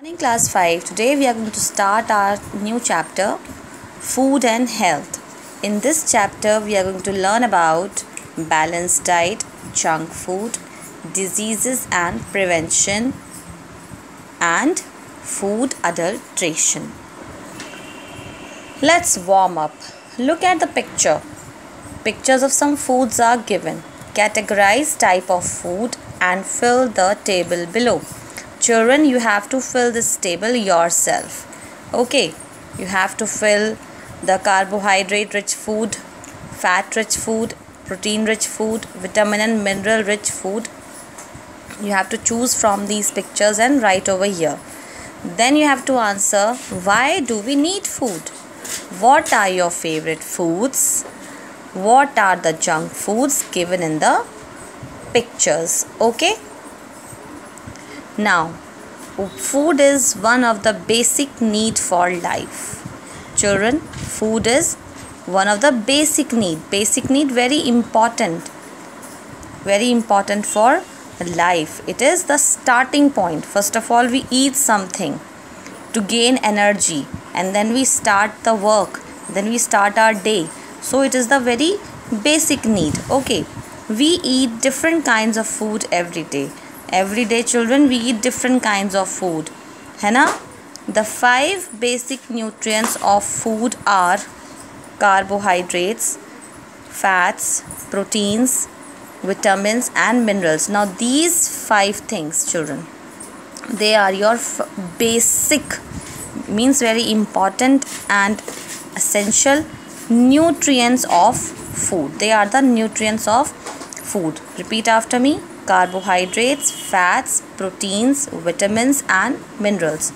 Morning class 5. Today we are going to start our new chapter, Food and Health. In this chapter we are going to learn about balanced diet, junk food, diseases and prevention, and food adulteration. Let's warm up. Look at the picture. Pictures of some foods are given. Categorize type of food and fill the table below. Children, you have to fill this table yourself. Okay, you have to fill the carbohydrate rich food, fat rich food, protein rich food, vitamin and mineral rich food. You have to choose from these pictures and write over here. Then you have to answer, why do we need food? What are your favorite foods? What are the junk foods given in the pictures? Okay. Now, food is one of the basic need for life. Children, food is one of the basic need. Basic need, very important. Very important for life. It is the starting point. First of all, we eat something to gain energy, and then we start the work. Then we start our day. So it is the very basic need. Okay. We eat different kinds of food every day. Every day, children, we eat different kinds of food. है ना? The 5 basic nutrients of food are carbohydrates, fats, proteins, vitamins and minerals. Now these 5 things, children, they are your basic, means very important and essential nutrients of food. They are the nutrients of food. Repeat after me. Carbohydrates, fats, proteins, vitamins and minerals.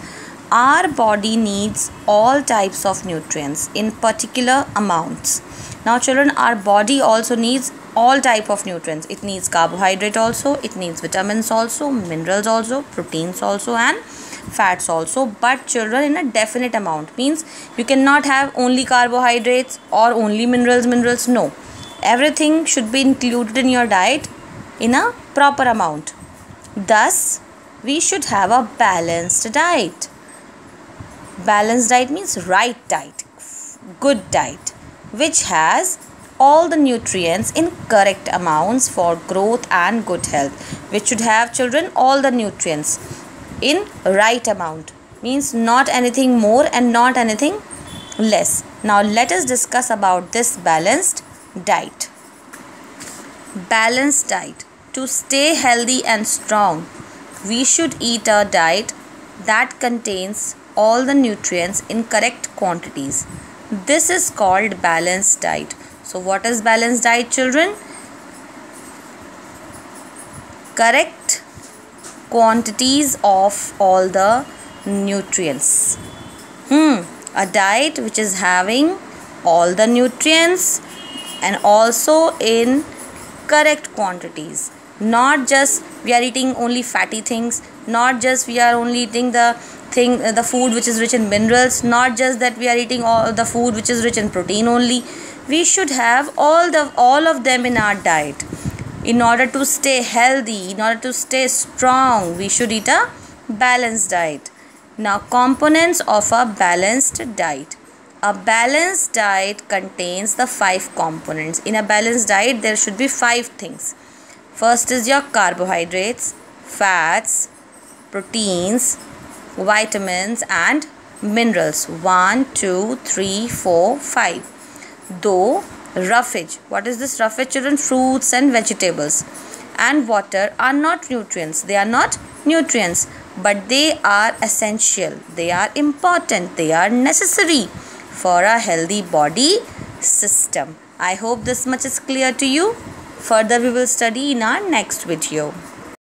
Our body needs all types of nutrients in particular amounts. Now children, our body also needs all type of nutrients. It needs carbohydrate also, it needs vitamins also, minerals also, proteins also and fats also. But children, in a definite amount, means you cannot have only carbohydrates or only minerals. No. Everything should be included in your diet in a proper amount. Thus, we should have a balanced diet. Balanced diet means right diet, good diet, which has all the nutrients in correct amounts for growth and good health. Which should have, children, all the nutrients in right amount, means not anything more and not anything less. Now let us discuss about this balanced diet. Balanced diet. To stay healthy and strong, we should eat a diet that contains all the nutrients in correct quantities. This is called balanced diet. So what is balanced diet, children? Correct quantities of all the nutrients. A diet which is having all the nutrients and also in correct quantities. Not just we are eating only fatty things, not just we are only eating the food which is rich in minerals, not just that we are eating all the food which is rich in protein only. We should have all of them in our diet. In order to stay healthy, in order to stay strong, we should eat a balanced diet. Now, components of a balanced diet. A balanced diet contains the 5 components. In a balanced diet, there should be 5 things. First is your carbohydrates, fats, proteins, vitamins and minerals. 1, 2, 3, 4, 5. Though roughage. What is this roughage, children? Fruits and vegetables and water are not nutrients. They are not nutrients, but they are essential. They are important. They are necessary for a healthy body system. I hope this much is clear to you. Further we will study in our next video.